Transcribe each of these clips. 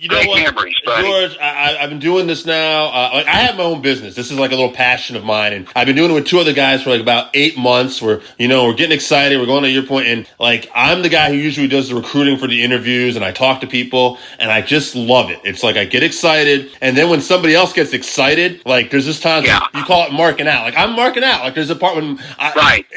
You know Great what, memories, buddy. George, I've been doing this now. I have my own business. This is like a little passion of mine, and I've been doing it with two other guys for like about 8 months. We're getting excited. We're going to your point, and like I'm the guy who usually does the recruiting for the interviews, and I talk to people, and I just love it. It's like I get excited, and then when somebody else gets excited, like there's this time you call it marking out. Like I'm marking out. Like there's a part when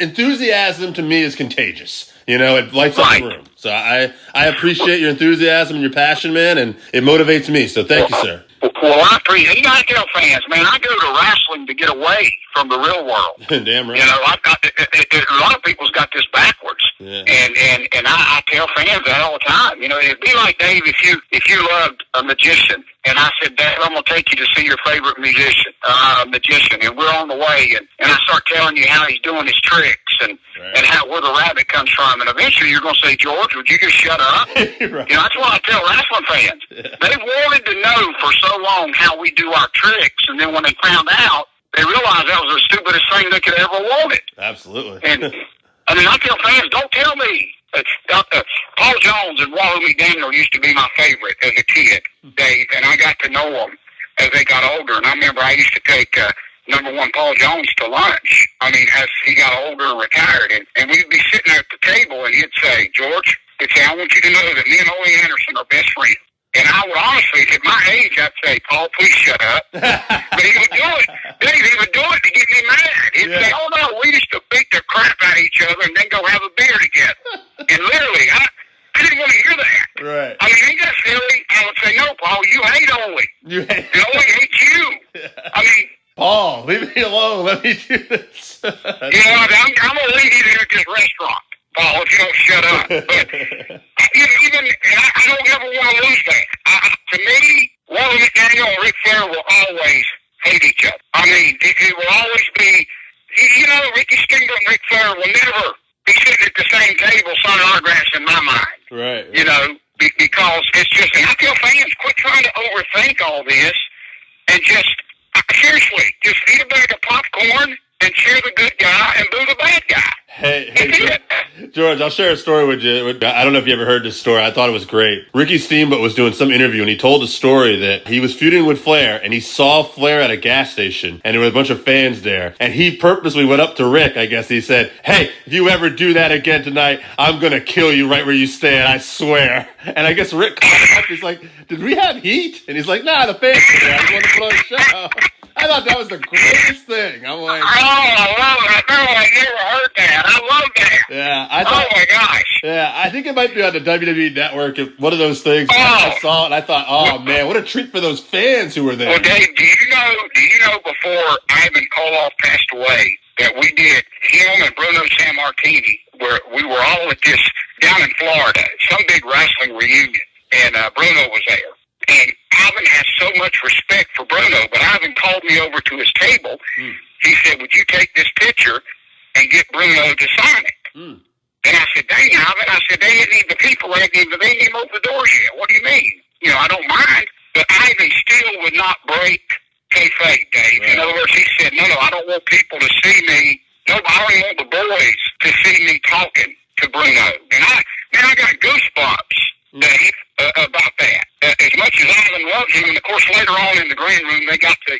enthusiasm to me is contagious. It lights up the room. So I appreciate your enthusiasm and your passion, man, and it motivates me. So thank you, sir. Well, I appreciate. You gotta tell fans, man. I go to wrestling to get away from the real world. Damn right. I've got a lot of people's got this backwards, and I tell fans that all the time. It'd be like, Dave, if you loved a magician, and I said, Dave, I'm gonna take you to see your favorite magician, and we're on the way, and I start telling you how he's doing his tricks and where the rabbit comes from, and eventually you're gonna say, George, would you just shut up? Right. That's what I tell wrestling fans. They've wanted to know for so long how we do our tricks, and then when they found out, they realized that was the stupidest thing they could ever wanted. Absolutely. And I tell fans, don't tell me. Paul Jones and Wahoo McDaniel used to be my favorite as a kid, Dave, and I got to know them as they got older. And I remember I used to take number one Paul Jones to lunch. As he got older and retired, and we'd be sitting at the table, and he'd say, George, I want you to know that me and Ole Anderson are best friends. And I would honestly, at my age, I'd say, Paul, please shut up. But he would do it. He would do it to get me mad. He'd say, oh, no, we used to beat the crap out of each other and then go have a beer together. And literally, I didn't want to hear that. Right. Ain't that silly? I would say, no, Paul, you hate Ole. And Ole hates you. Paul, leave me alone. Let me do this. I'm going to leave you there at this restaurant, Paul, if you don't shut up. But I don't ever want to lose that. To me, Wahoo McDaniel and Ric Flair will always hate each other. It will always be, Ricky Stingler and Ric Flair will never be sitting at the same table signing autographs in my mind. Right. Because it's just, and I tell fans, quit trying to overthink all this and seriously, just eat a bag of popcorn and cheer the good guy and boo the bad guy. Hey, George, I'll share a story with you. I don't know if you ever heard this story. I thought it was great. Ricky Steamboat was doing some interview, and he told a story that he was feuding with Flair, and he saw Flair at a gas station, and there were a bunch of fans there. And he purposely went up to Rick, I guess. He said, hey, if you ever do that again tonight, I'm going to kill you right where you stand, I swear. And I guess Rick called him up. He's like, did we have heat? And he's like, nah, the fans were there. I just wanted to put on a show. I thought that was the greatest thing. I'm like, oh, I love it. I never heard that. I love that. Yeah, oh my gosh. Yeah, I think it might be on the WWE Network. One of those things. I saw it and I thought, oh man, what a treat for those fans who were there. Well, Dave, do you know before Ivan Koloff passed away that we did him and Bruno Sammartini, where we were all at this down in Florida, some big wrestling reunion, and Bruno was there. And Ivan has so much respect for Bruno, but Ivan called me over to his table. He said, would you take this picture and get Bruno to sign it? And I said, dang, Ivan. I said, the people ain't even opened the doors yet. What do you mean? I don't mind. But Ivan still would not break kayfabe, Dave. Right. In other words, he said, no, I don't want people to see me. No, I don't want the boys to see me talking to Bruno. And I got goosebumps, Dave, about that. As much as Ivan loves him, and of course later on in the green room they got to,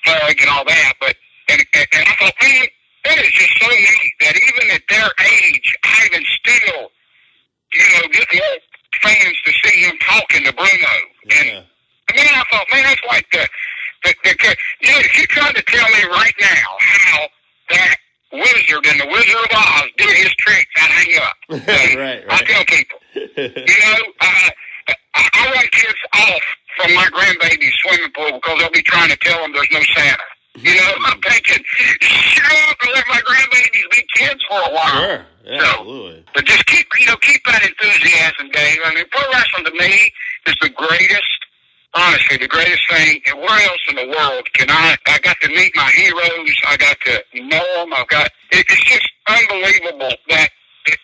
hug and all that. But and I thought, man, that is just so neat that even at their age, Ivan still, didn't want fans to see him talking to Bruno. And I thought, man, that's like if you tried to tell me right now how that Wizard and the Wizard of Oz did his tricks, I'd hang up. Right. I tell people, I run kids off from my grandbaby's swimming pool because they'll be trying to tell them there's no Santa. I'm thinking, shut up and let my grandbabies be kids for a while. Sure, yeah, absolutely. But just keep that enthusiasm, Dave. Pro wrestling to me is the greatest, honestly, the greatest thing. And where else in the world can I got to meet my heroes. I got to know them. It's just unbelievable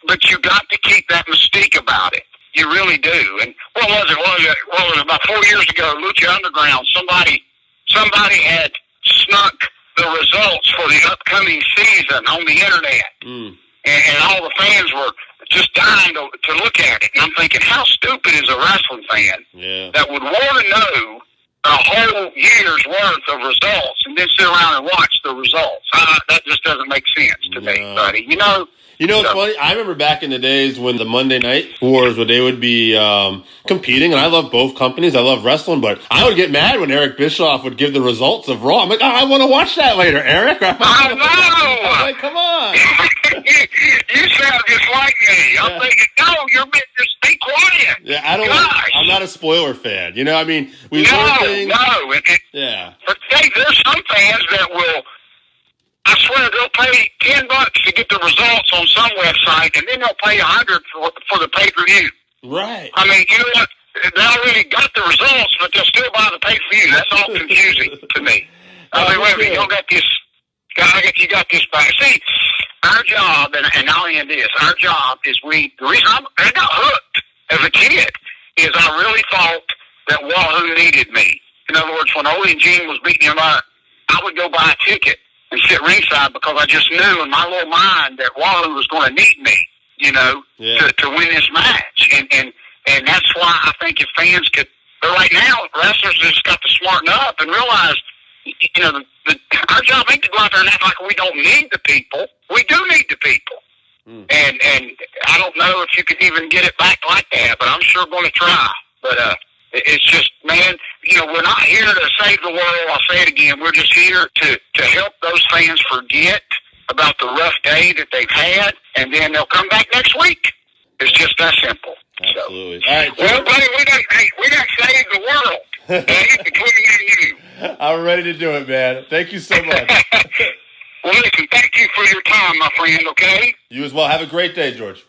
but you got to keep that mystique about it. You really do. And what was it? About 4 years ago, Lucha Underground, somebody had snuck the results for the upcoming season on the internet. and all the fans were just dying to look at it. And I'm thinking, how stupid is a wrestling fan that would want to know a whole year's worth of results and then sit around and watch the results? That just doesn't make sense to me, buddy. You know, it's funny. I remember back in the days when the Monday Night Wars, where they would be competing, and I love both companies. I love wrestling, but I would get mad when Eric Bischoff would give the results of Raw. I'm like, I want to watch that later, Eric. I know. I'm like, come on. You sound just like me. I'm thinking, no, you're meant to stay quiet. Yeah, I'm not a spoiler fan. You know, I mean, we things. No. Yeah. But hey, there's some fans that will. I swear they'll pay $10 to get the results on some website, and then they'll pay $100 for the pay-per-view. Right. I mean, you know what? They already got the results, but they'll still buy the pay-per-view. That's all confusing to me. I mean, wait a minute, you got this. You got this back. See, our job, and I'll end this. Our job is the reason I got hooked as a kid is I really thought that Wahoo needed me. In other words, when Ole and Gene was beating him up, I would go buy a ticket and sit ringside because I just knew in my little mind that Wahoo was going to need me, to win this match. And that's why I think if fans could, but right now, wrestlers just got to smarten up and realize, our job ain't to go out there and act like we don't need the people. We do need the people. And I don't know if you could even get it back like that, but I'm sure going to try. But it's just, man, we're not here to save the world. I'll say it again. We're just here to help those fans forget about the rough day that they've had, and then they'll come back next week. It's just that simple. Absolutely. So, all right, well, buddy, we done saved the world, including you. I'm ready to do it, man. Thank you so much. Well, listen, thank you for your time, my friend, okay? You as well. Have a great day, George.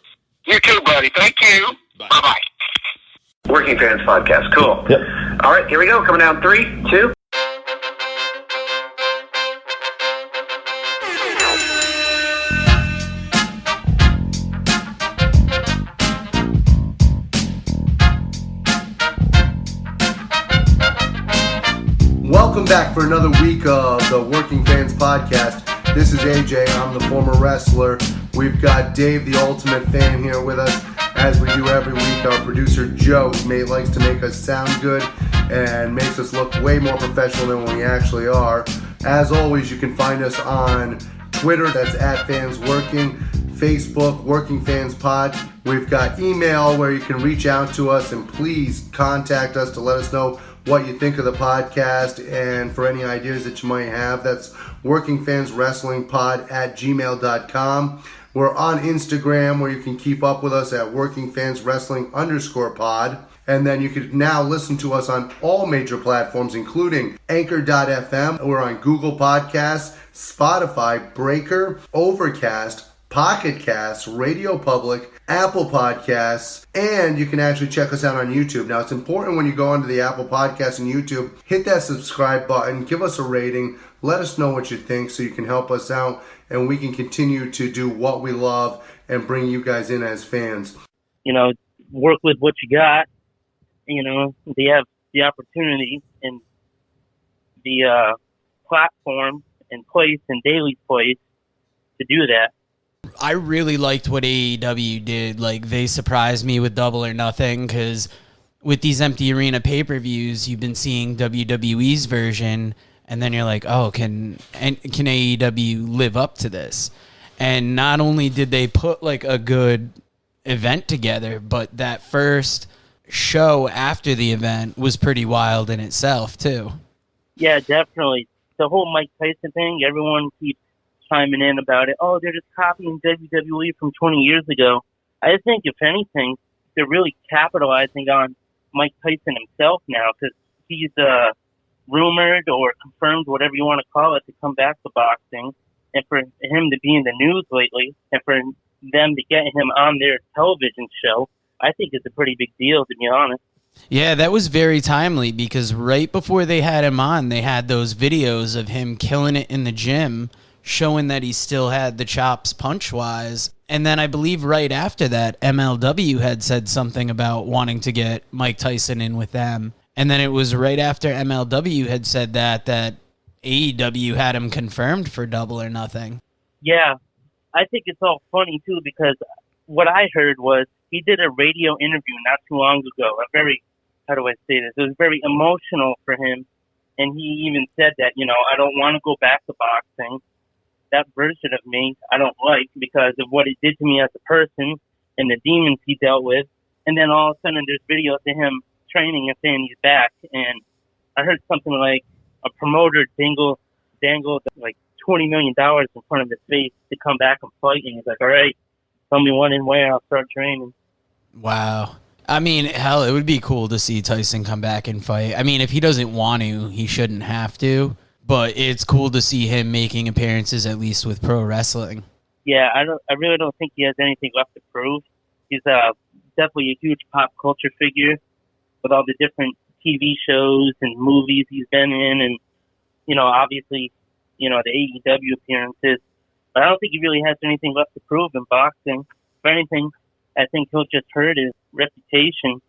You too, buddy. Thank you. Bye. Bye-bye. Working Fans Podcast. Cool. Yep. All right, here we go. Coming down 3, 2. Welcome back for another week of the Working Fans Podcast. This is AJ. I'm the former wrestler. We've got Dave, the ultimate fan, here with us. As we do every week, our producer Joe likes to make us sound good and makes us look way more professional than we actually are. As always, you can find us on Twitter, that's @FansWorking, Facebook, Working Fans Pod. We've got email where you can reach out to us and please contact us to let us know what you think of the podcast and for any ideas that you might have. That's workingfanswrestlingpod@gmail.com. We're on Instagram where you can keep up with us at workingfanswrestling_pod. And then you can now listen to us on all major platforms, including Anchor.fm. We're on Google Podcasts, Spotify, Breaker, Overcast, Pocket Casts, Radio Public, Apple Podcasts, and you can actually check us out on YouTube. Now, it's important when you go onto the Apple Podcasts and YouTube, hit that subscribe button, give us a rating, let us know what you think so you can help us out and we can continue to do what we love and bring you guys in as fans. Work with what you got. They have the opportunity and the platform and place and Daly's place to do that. I really liked what AEW did. Like, they surprised me with Double or Nothing because with these empty arena pay-per-views, you've been seeing WWE's version, and then you're like, oh, can AEW live up to this? And not only did they put like a good event together, but that first show after the event was pretty wild in itself too. Yeah, definitely. The whole Mike Tyson thing, everyone keeps chiming in about it. Oh, they're just copying WWE from 20 years ago. I think, if anything, they're really capitalizing on Mike Tyson himself now because he's rumored or confirmed, whatever you want to call it, to come back to boxing. And for him to be in the news lately and for them to get him on their television show, I think it's a pretty big deal, to be honest. Yeah, that was very timely because right before they had him on, they had those videos of him killing it in the gym, showing that he still had the chops punch-wise. And then I believe right after that, MLW had said something about wanting to get Mike Tyson in with them. And then it was right after MLW had said that AEW had him confirmed for Double or Nothing. Yeah, I think it's all funny too because what I heard was he did a radio interview not too long ago. A very, how do I say this? It was very emotional for him, and he even said that I don't want to go back to boxing. That version of me I don't like because of what it did to me as a person and the demons he dealt with. And then all of a sudden there's videos of him training and saying he's back. And I heard something like a promoter dangled like $20 million in front of his face to come back and fight. And he's like, all right, tell me when and where I'll start training. Wow. I mean, hell, it would be cool to see Tyson come back and fight. I mean, if he doesn't want to, he shouldn't have to. But it's cool to see him making appearances, at least with pro wrestling. Yeah, I really don't think he has anything left to prove. He's definitely a huge pop culture figure with all the different TV shows and movies he's been in, and obviously, the AEW appearances. But I don't think he really has anything left to prove in boxing. If anything, I think he'll just hurt his reputation.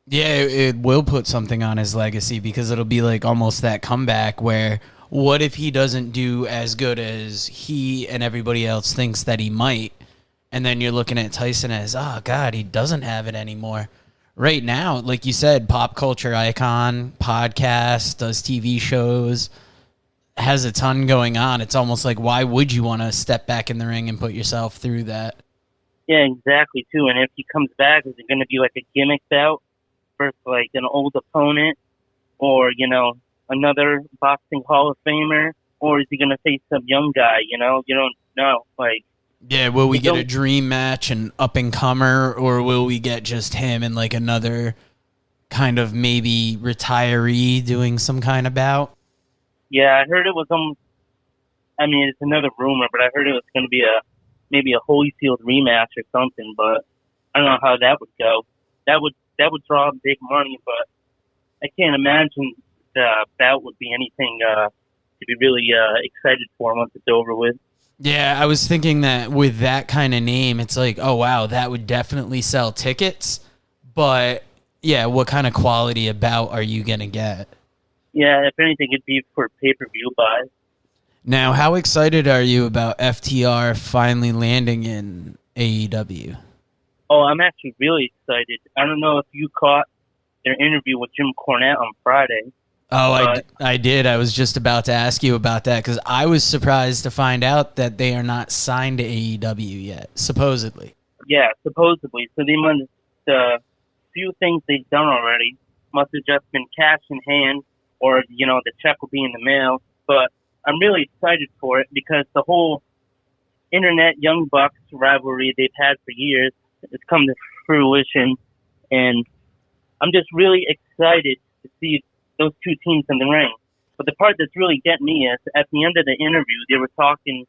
Yeah, it will put something on his legacy because it'll be like almost that comeback where what if he doesn't do as good as he and everybody else thinks that he might? And then you're looking at Tyson as, oh, God, he doesn't have it anymore. Right now, like you said, pop culture icon, podcast, does TV shows, has a ton going on. It's almost like, why would you want to step back in the ring and put yourself through that? Yeah, exactly, too. And if he comes back, is it going to be like a gimmick bout? Like an old opponent or, another boxing Hall of Famer, or is he going to face some young guy, you don't know. Like, yeah, will we get a dream match, an up-and-comer, or will we get just him and like another kind of maybe retiree doing some kind of bout? Yeah, I heard it was it's another rumor, but I heard it was going to be maybe a Holyfield rematch or something, but I don't know how that would go. That would draw big money, but I can't imagine that would be anything to be really excited for once it's over with. Yeah, I was thinking that with that kind of name, it's like, oh, wow, that would definitely sell tickets. But, yeah, what kind of quality of bout are you going to get? Yeah, if anything, it'd be for pay-per-view buys. Now, how excited are you about FTR finally landing in AEW? Oh, I'm actually really excited. I don't know if you caught their interview with Jim Cornette on Friday. Oh, I did. I was just about to ask you about that because I was surprised to find out that they are not signed to AEW yet, supposedly. Yeah, supposedly. So they must, few things they've done already must have just been cash in hand or, the check will be in the mail. But I'm really excited for it because the whole internet Young Bucks rivalry they've had for years it's come to fruition, and I'm just really excited to see those two teams in the ring. But the part that's really getting me is at the end of the interview, they were talking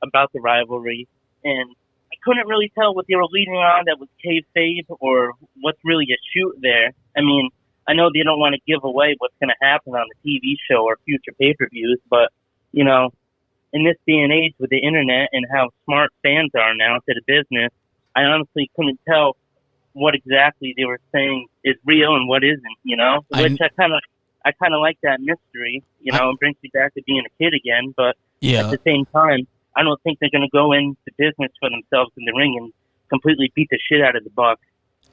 about the rivalry, and I couldn't really tell what they were leading on that was kayfabe or what's really a shoot there. I mean, I know they don't want to give away what's going to happen on the TV show or future pay-per-views, but, in this day and age with the internet and how smart fans are now to the business, I honestly couldn't tell what exactly they were saying is real and what isn't, which I kind of like that mystery, it brings me back to being a kid again, but at the same time, I don't think they're going to go into business for themselves in the ring and completely beat the shit out of the Bucks.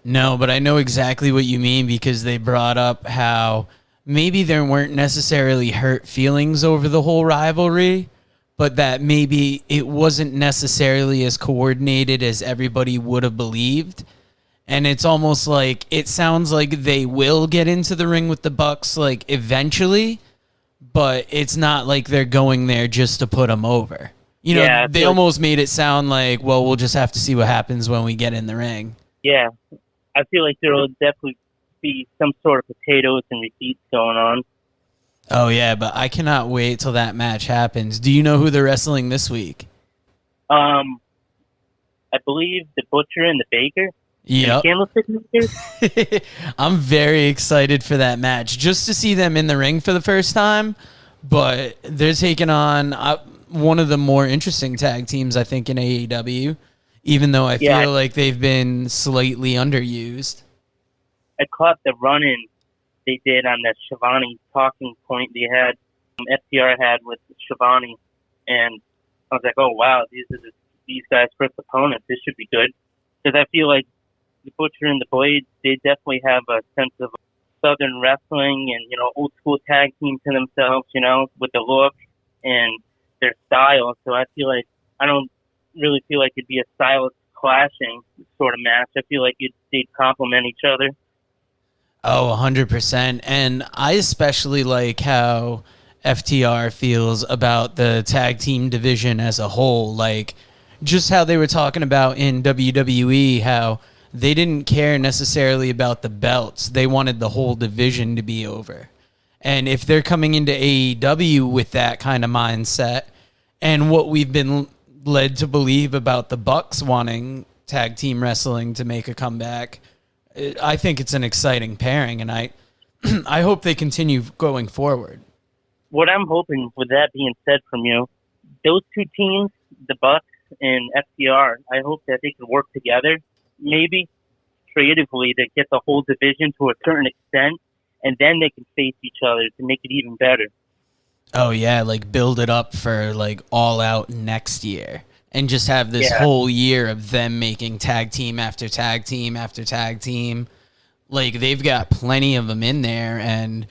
No, but I know exactly what you mean because they brought up how maybe there weren't necessarily hurt feelings over the whole rivalry, but that maybe it wasn't necessarily as coordinated as everybody would have believed. And it's almost like it sounds like they will get into the ring with the Bucks like eventually, but it's not like they're going there just to put them over. They almost made it sound like, well, we'll just have to see what happens when we get in the ring. Yeah, I feel like there will definitely be some sort of potatoes and receipts going on. Oh, yeah, but I cannot wait till that match happens. Do you know who they're wrestling this week? I believe the Butcher and the Baker. Yep. Candlestick Makers. I'm very excited for that match, just to see them in the ring for the first time. But they're taking on one of the more interesting tag teams, I think, in AEW, even though I feel like they've been slightly underused. I caught the run-in they did on that Shivani talking point they had, FTR had with Shivani, and I was like, oh, wow, these are the these guys' first opponents. This should be good. Because I feel like the Butcher and the Blade, they definitely have a sense of Southern wrestling and, old school tag team to themselves, with the look and their style. So I don't really feel like it'd be a stylist clashing sort of match. I feel like they'd complement each other. Oh, 100%. And I especially like how FTR feels about the tag team division as a whole. Like, just how they were talking about in WWE, how they didn't care necessarily about the belts. They wanted the whole division to be over. And if they're coming into AEW with that kind of mindset, and what we've been led to believe about the Bucks wanting tag team wrestling to make a comeback, I think it's an exciting pairing, and I hope they continue going forward. What I'm hoping, with that being said from you, those two teams, the Bucks and FTR, I hope that they can work together, maybe creatively, to get the whole division to a certain extent, and then they can face each other to make it even better. Oh, yeah, like build it up for like All Out next year. And just have this whole year of them making tag team after tag team after tag team. Like, they've got plenty of them in there, and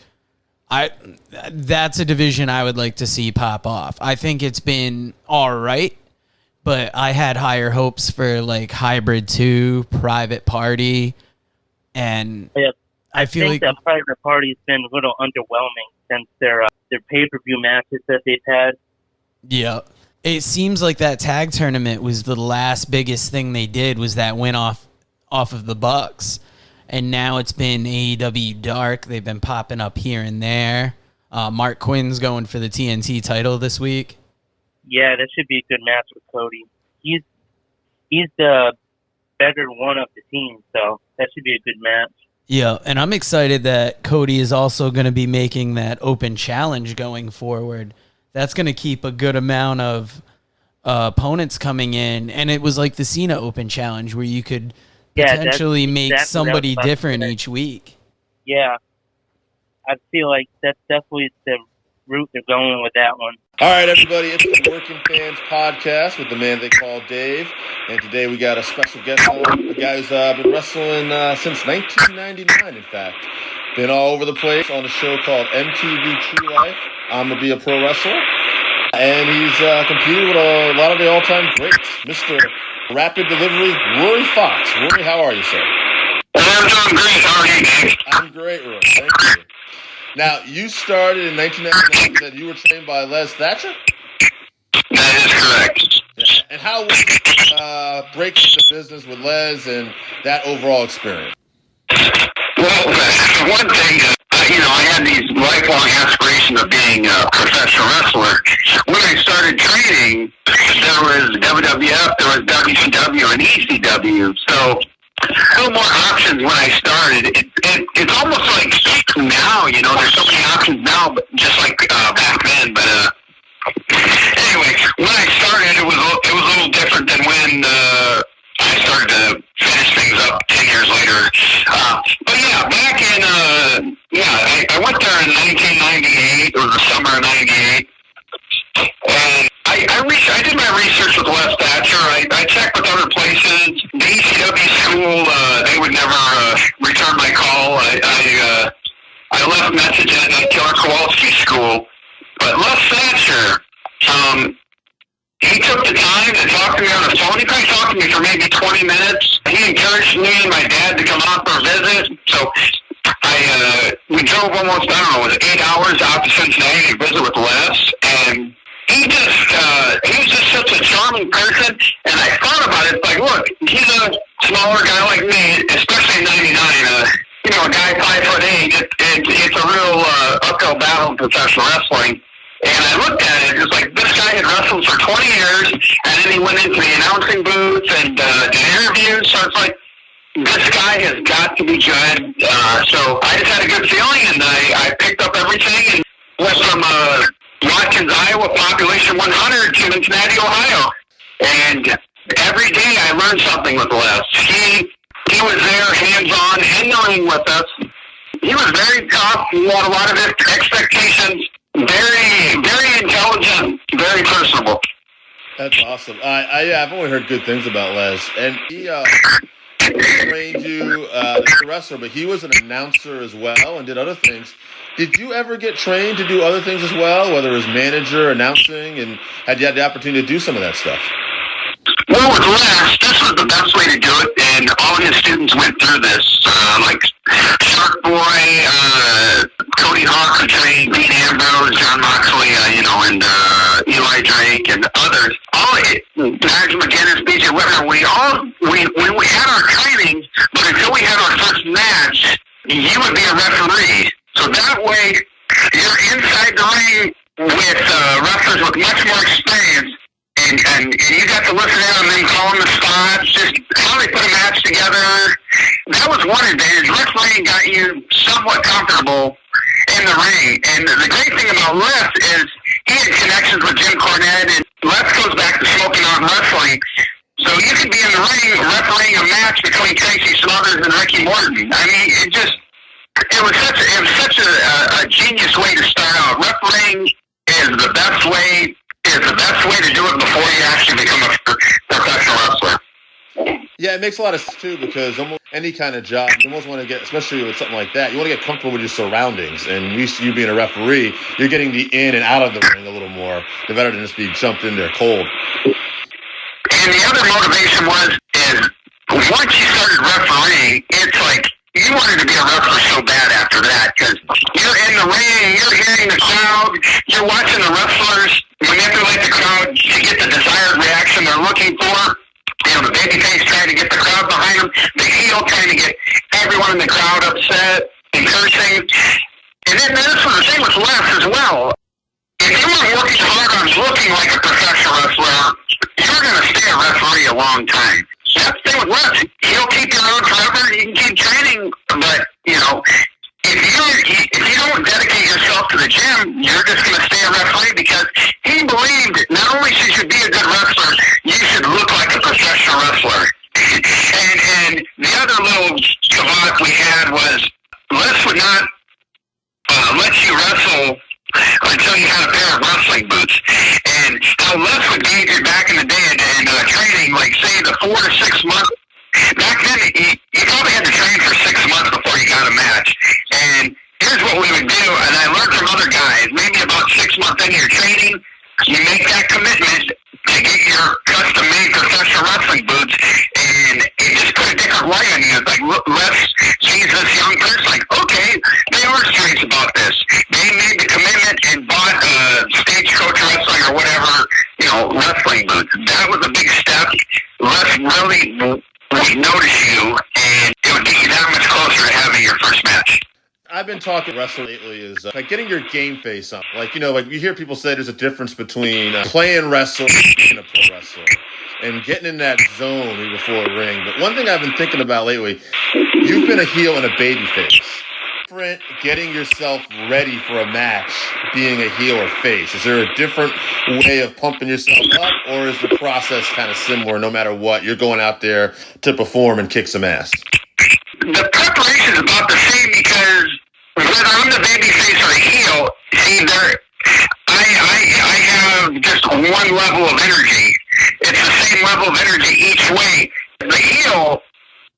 that's a division I would like to see pop off. I think it's been all right, but I had higher hopes for, like, Hybrid 2, Private Party, and I feel like that Private Party's been a little underwhelming since their pay-per-view matches that they've had. Yeah. It seems like that tag tournament was the last biggest thing they did, was that win off of the Bucks. And now it's been AEW Dark. They've been popping up here and there. Mark Quinn's going for the TNT title this week. Yeah, that should be a good match with Cody. He's the better one of the team, so that should be a good match. Yeah, and I'm excited that Cody is also going to be making that open challenge going forward. That's going to keep a good amount of opponents coming in. And it was like the Cena Open Challenge where you could potentially make exactly somebody different each week. Yeah. I feel like that's definitely the route they're going with that one. All right, everybody, it's the Working Fans Podcast with the man they call Dave. And today we got a special guest on, a guy who's been wrestling since 1999, in fact. Been all over the place on a show called MTV True Life. I'm going to be a pro wrestler. And he's competed with a lot of the all-time greats. Mr. Rapid Delivery, Rory Fox. Rory, how are you, sir? I'm doing great. How are you, Dave? I'm great, Rory. Thank you. Now, you started in 1999. That you were trained by Les Thatcher? That is correct. Yeah. And how was it breaking the business with Les and that overall experience? Well, one thing, I had these lifelong aspirations of being a professional wrestler. When I started training, there was WWF, there was WCW, and ECW. So, no more options when I started. It's almost like now, there's so many options now, but just like back then. But anyway, when I started, it was a little different than when I started to finish things up 10 years later. But yeah, back in I went there in 1998. It was the summer of '98, and I did my research with Les Thatcher. I checked with other places. The ECW school, they would never return my call. I left messages at Killer Kowalski school, but Les Thatcher, he took the time to talk to me on the phone. He probably talked to me for maybe 20 minutes. He encouraged me and my dad to come out for a visit. So we drove almost, was it 8 hours out to Cincinnati to visit with Les. And he was just such a charming person. And I thought about it, like, look, he's a smaller guy like me, especially in 99. A guy 5'8". It's a real uphill battle in professional wrestling. And I looked at it, it's like this guy had wrestled for 20 years, and then he went into the announcing booth and did interviews. So it's like, this guy has got to be good. So I just had a good feeling, and I picked up everything and went from Watkins, Iowa, population 100 to Cincinnati, Ohio. And every day I learned something with Les. He was there, hands-on, in the ring with us. He was very tough. He had a lot of expectations. Very, very intelligent, very personable. That's awesome. I've only heard good things about Les, and he trained you as a wrestler, but he was an announcer as well and did other things. Did you ever get trained to do other things as well, whether it was manager, announcing, and had you had the opportunity to do some of that stuff? Well, with Les, this was the best way to do it, and all his students went through this. Like Shark Boy, Cody Hawk, who trained Dean Ambrose, John Moxley, and Eli Drake, and others. Nigel McGinnis, BJ Whitmer, when we had our training, but until we had our first match, you would be a referee. So that way, you're inside the ring with wrestlers with much more experience. And you got to listen in on them calling the spots, just how they put a match together. That was one advantage. Refereeing got you somewhat comfortable in the ring. And the great thing about Les is he had connections with Jim Cornette, and Les goes back to Smoking On Wrestling. So you could be in the ring refereeing a match between Tracy Smothers and Ricky Morton. I mean, it was such a genius way to start out. Refereeing is the best way to do it before you actually become a professional wrestler. Yeah, it makes a lot of sense too, because almost any kind of job, you almost want to get, especially with something like that, you want to get comfortable with your surroundings. And you being a referee, you're getting the in and out of the ring a little more. The better than just be jumped in there cold. And the other motivation is once you started refereeing, it's like you wanted to be a wrestler so bad after that, because you're in the ring, you're hearing the crowd, you're watching the wrestlers manipulate the crowd to get the desired reaction they're looking for. The babyface trying to get the crowd behind him, the heel trying to get everyone in the crowd upset and cursing. And then this was the same with Les as well. If you were working hard on looking like a professional wrestler, you're going to stay a referee a long time. That's the thing with Les. He'll keep you around forever. You can keep training, but, if you don't dedicate yourself to the gym, you're just going to stay a referee, because he believed not only should you be a good wrestler, you should look like a professional wrestler. And the other little caveat we had was Les would not let you wrestle until you had a pair of wrestling boots. And how Les would gauge it back in the day in training, like say the 4 to 6 months. Back then, you probably had to train for 6 months before you got a match. And here's what we would do, and I learned from other guys, maybe about 6 months into your training, you make that commitment to get your custom-made professional wrestling boots, and it just put a different light on you. It's like, look, Les sees this young person, like, okay, they are serious about this. They made the commitment and bought Stagecoach Wrestling or whatever, wrestling boots. That was a big step. Les really would notice you, and it would get you that much closer to having your first match. I've been talking wrestling lately is like getting your game face on. Like you hear people say there's a difference between playing wrestling and being a pro wrestler and getting in that zone before a ring. But one thing I've been thinking about lately, you've been a heel and a baby face. Different getting yourself ready for a match being a heel or face. Is there a different way of pumping yourself up, or is the process kind of similar no matter what? You're going out there to perform and kick some ass. The preparation is about the same, because whether I'm the baby face or the heel, I have just one level of energy. It's the same level of energy each way. The heel,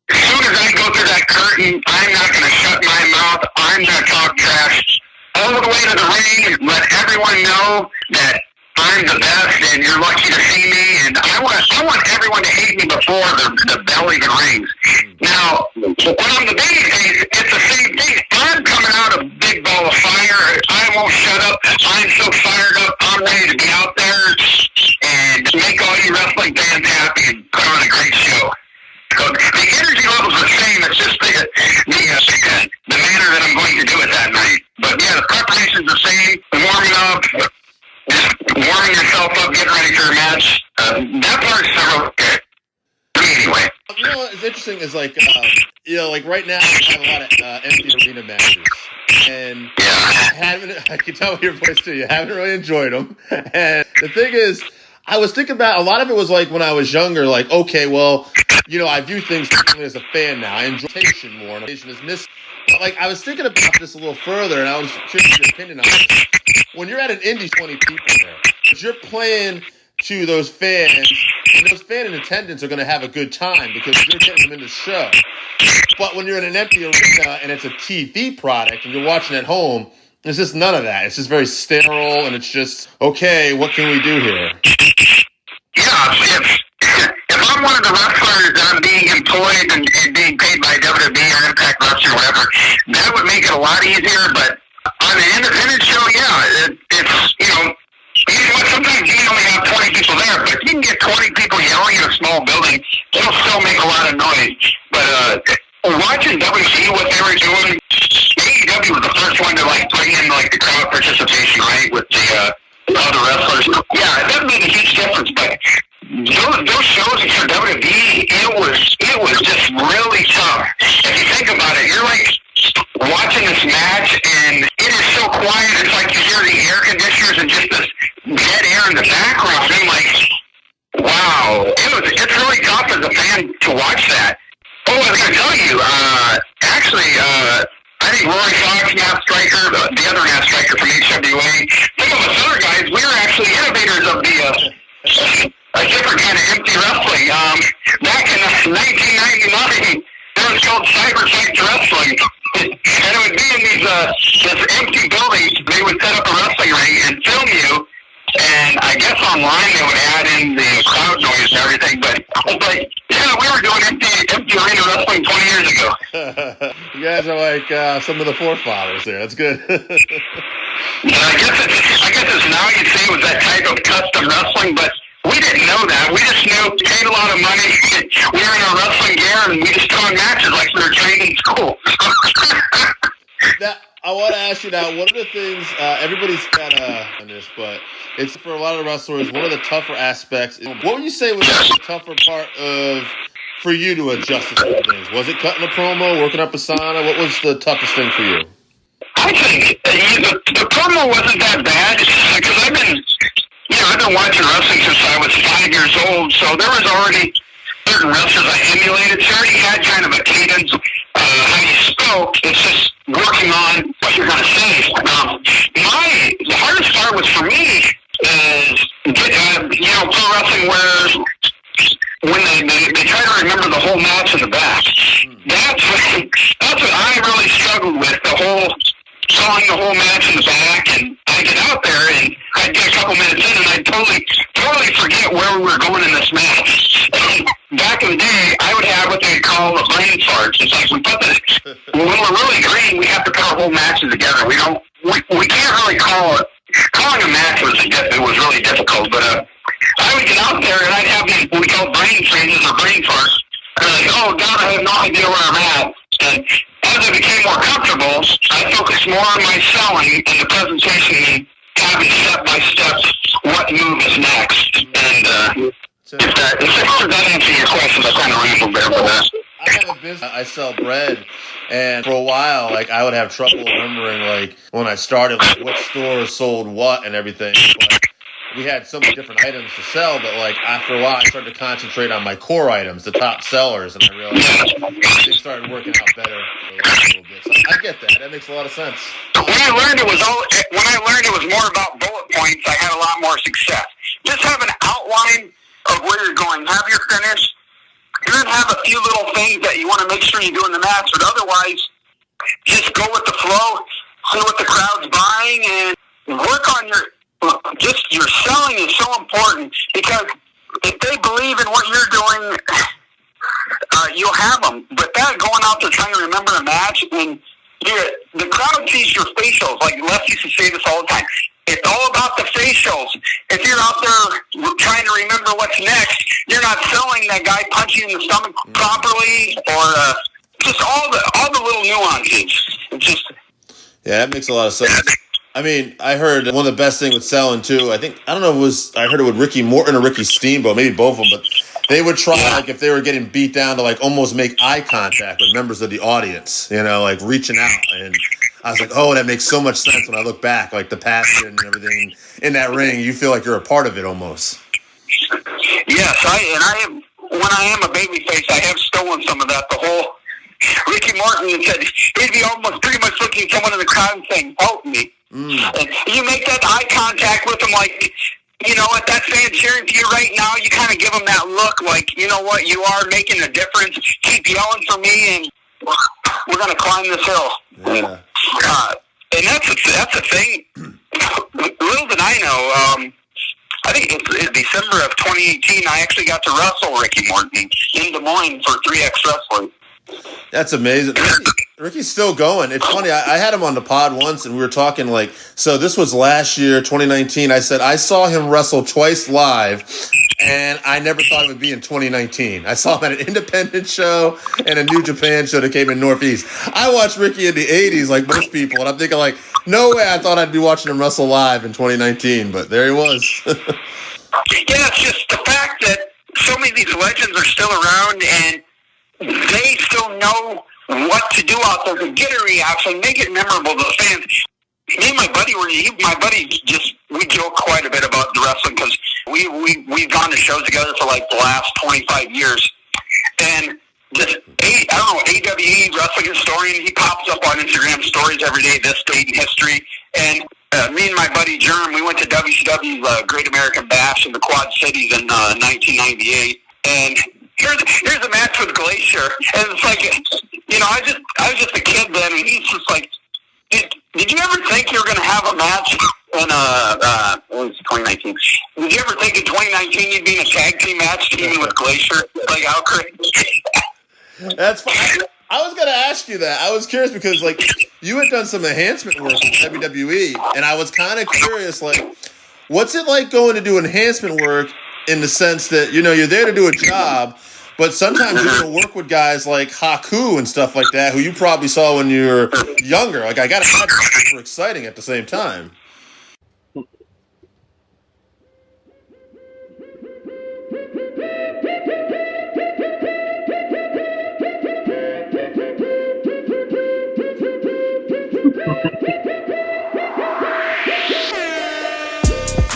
as soon as I go through that curtain, I'm not going to shut my mouth. I'm going to talk trash all the way to the ring, let everyone know that I'm the best and you're lucky to see me. And I want everyone to hate me before the bell even rings. Now, when I'm the babyface, it's the same thing. I'm coming out a big ball of fire. I won't shut up. I'm so fired up. I'm ready to be out there and make all you wrestling fans happy and put on a great show. So the energy level's the same. It's just the manner that I'm going to do it that night. But yeah, the preparation's the same. Warming up, just warming yourself up, getting ready for a match. That part's so okay. Anyway. What's interesting is like right now we have a lot of empty arena matches, and I can tell by your voice too, you haven't really enjoyed them. And the thing is, I was thinking about a lot of it was like when I was younger, like, okay, well, I view things differently as a fan now. I enjoy rotation more, and rotation is missing. But like, I was thinking about this a little further, and I was curious your opinion on this. When you're at an indie, 20 people there, but you're playing to those fans. And those fans in attendance are going to have a good time because you're getting them in the show. But when you're in an empty arena and it's a TV product and you're watching at home, there's just none of that. It's just very sterile, and it's just, okay, what can we do here? Yeah, if I'm one of the wrestlers that I'm being employed and being paid by WWE or Impact Wrestling or whatever, that would make it a lot easier. But on an independent show, yeah, it's, you know, sometimes you only have 20 people there, but you can get 20 people yelling in a small building. It'll still make a lot of noise. But watching WWE, what they were doing, AEW was the first one to like bring in like the crowd participation, right, with the other wrestlers. Yeah, that made a huge difference. But those shows for WWE, it was just really tough. If you think about it, you're like watching this match, and it is so quiet. It's like you hear the air conditioners and just this dead air in the background. And I'm like, wow, it's really tough as a fan to watch that. Oh, I was going to tell you, actually, I think Rory Fox, Matt Striker, the other Matt Striker from HWA, some of us other guys, we were actually innovators of a different kind of empty wrestling. Back in 1999, it was called Cyber Fight Wrestling. And it would be in these this empty buildings. They would set up a wrestling ring and film you. And I guess online they would add in the crowd noise and everything. But yeah, we were doing empty arena wrestling 20 years ago. You guys are like some of the forefathers there. That's good. I guess it's now you'd say it was that type of custom wrestling, but we didn't know that. We just knew we paid a lot of money. We were in our wrestling gear, and we just turned matches like we were trained in school. Now, I want to ask you now, one of the things, everybody's kind of on this, but it's for a lot of wrestlers, one of the tougher aspects. What would you say was the tougher part for you to adjust to certain things? Was it cutting a promo, working up a sauna? What was the toughest thing for you? I think the promo wasn't that bad because I've been watching wrestling since I was 5 years old, so there was already certain wrestlers I emulated. So I already had kind of a cadence, how you spoke. It's just working on what you're going to say. The hardest part was for me is, pro wrestling where when they try to remember the whole match in the back. That's what I really struggled with, selling the whole match in the back, and I get out there and I'd get a couple minutes in and I'd totally forget where we were going in this match. Back in the day, I would have what they call a brain fart. It's like when we're really green, we have to put our whole matches together. We can't really calling a match was really difficult, but I would get out there and I'd have these what we call brain freezes or brain farts. And I'm like, oh God, I have no idea where I'm at. And as I became more comfortable, I focused more on my selling and the presentation and having step-by-step what move is next. And if that answers your question, I kind of rambled there for that. I have a business. I sell bread, and for a while, like I would have trouble remembering, like when I started, like what store sold what and everything. But we had so many different items to sell, but like after a while, I started to concentrate on my core items, the top sellers, and I realized they started working out better a little bit. So I get that. That makes a lot of sense. When I learned it was more about bullet points, I had a lot more success. Just have an outline of where you're going. Have your finish. And then have a few little things that you want to make sure you do in the match, but otherwise, just go with the flow, see what the crowd's buying, and work on your selling is so important because if they believe in what you're doing, you'll have them. But that going out there trying to remember a match, and the crowd sees your facials. Like Les used to say this all the time. It's all about the facials. If you're out there trying to remember what's next, you're not selling that guy punching in the stomach properly, or just all the little nuances. Yeah, that makes a lot of sense. I mean, I heard one of the best things with selling too. I don't know if it was, I heard it with Ricky Morton or Ricky Steamboat, maybe both of them, but they would try, like if they were getting beat down, to like almost make eye contact with members of the audience, like reaching out. And I was like, oh, that makes so much sense when I look back, like the passion and everything in that ring. You feel like you're a part of it almost. Yes, when I am a babyface, I have stolen some of that. The whole Ricky Morton said he'd be almost pretty much looking at someone in the crowd and saying, "Help me." And you make that eye contact with them, like you know what, that fan cheering for you right now, you kind of give them that look like, you know what, you are making a difference. Keep yelling for me, and we're going to climb this hill. Yeah. And that's a thing. Little did I know, I think it's December of 2018, I actually got to wrestle Ricky Morton in Des Moines for 3X Wrestling. That's amazing. Ricky's still going. It's funny. I had him on the pod once, and we were talking like, so this was last year, 2019. I said, I saw him wrestle twice live, and I never thought it would be in 2019. I saw him at an independent show and a New Japan show that came in Northeast. I watched Ricky in the 80s like most people, and I'm thinking like, no way I thought I'd be watching him wrestle live in 2019, but there he was. Yeah, it's just the fact that so many of these legends are still around, and they still know what to do out there to get a reaction, make it memorable to the fans. Me and my buddy we joke quite a bit about the wrestling because we've gone to shows together for like the last 25 years. And just, AWE wrestling historian, he pops up on Instagram stories every day, this date in history. And me and my buddy Jerm, we went to WCW's Great American Bash in the Quad Cities in 1998. And here's a match with Glacier, and it's like, you know, I was just a kid then, and he's just like, did you ever think you were going to have a match in what was it, 2019? Did you ever think in 2019 you'd be in a tag team match teaming with Glacier? Like, how crazy? That's fine. I was going to ask you that. I was curious because, like, you had done some enhancement work with WWE, and I was kind of curious, like, what's it like going to do enhancement work in the sense that, you know, you're there to do a job, but sometimes you're going to work with guys like Haku and stuff like that, who you probably saw when you were younger. Like, I got to imagine it's super exciting at the same time.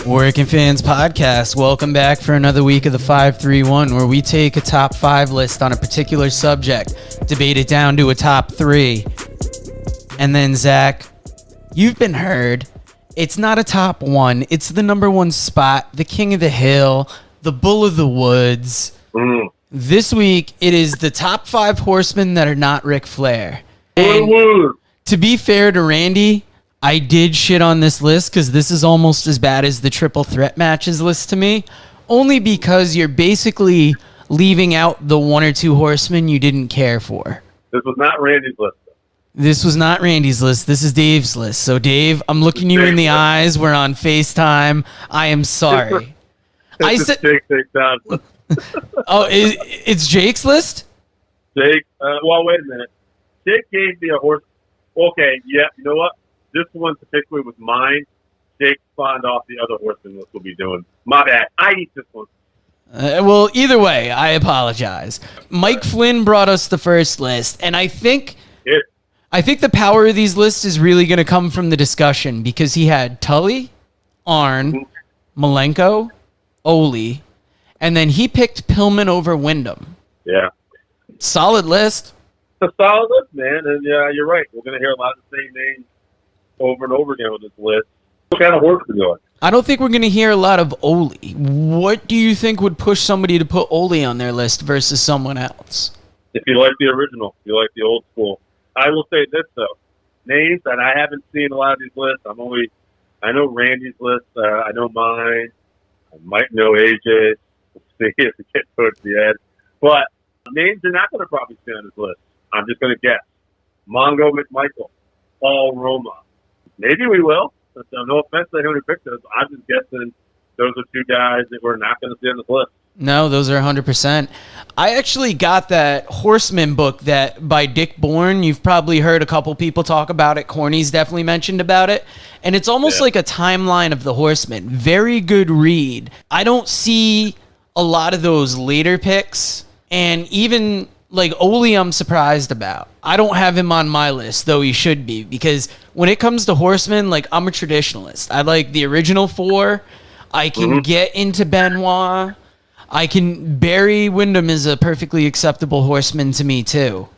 Working Fans Podcast, welcome back for another week of the 531, where we take a top 5 list on a particular subject, debate it down to a top 3, and then Zach, you've been heard. It's not a top 1, it's the number 1 spot, the king of the hill, the bull of the woods. This week, it is the top 5 horsemen that are not Ric Flair. And to be fair to Randy, I did shit on this list because this is almost as bad as the triple threat matches list to me, only because you're basically leaving out the 1 or 2 horsemen you didn't care for. This was not Randy's list. This was not Randy's list. This is Dave's list. So, Dave, I'm looking you in the eyes. We're on FaceTime. I am sorry. I said, Jake takes down. oh, it's Jake's list? Jake, well, wait a minute. Jake gave me a horse. Okay, yeah, you know what? This one particularly was mine. Jake spawned off the other horseman list we'll be doing. My bad. I eat this one. Well, either way, I apologize. Mike Flynn brought us the first list, and I think the power of these lists is really going to come from the discussion because he had Tully, Arn, Malenko, Ole, and then he picked Pillman over Wyndham. Yeah. Solid list. It's a solid list, man. And yeah, you're right. We're going to hear a lot of the same names over and over again with this list. What kind of horse are we going? I don't think we're going to hear a lot of Ole. What do you think would push somebody to put Ole on their list versus someone else? If you like the original, if you like the old school. I will say this, though. Names that I haven't seen a lot of these lists. I know Randy's list. I know mine. I might know AJ. We'll see if we get towards the end. But names you're not going to probably see on this list. I'm just going to guess. Mongo McMichael. Paul Roma. Maybe we will. So no offense to anyone who picked those. I'm just guessing those are 2 guys that we're not going to see on this list. No, those are 100%. I actually got that Horseman book that by Dick Bourne. You've probably heard a couple people talk about it. Corny's definitely mentioned about it. And it's almost like a timeline of the Horsemen. Very good read. I don't see a lot of those later picks. And even like Ole, I'm surprised about. I don't have him on my list, though he should be, because when it comes to horsemen, like, I'm a traditionalist. I like the original 4. I can get into Benoit. Barry Windham is a perfectly acceptable horseman to me, too.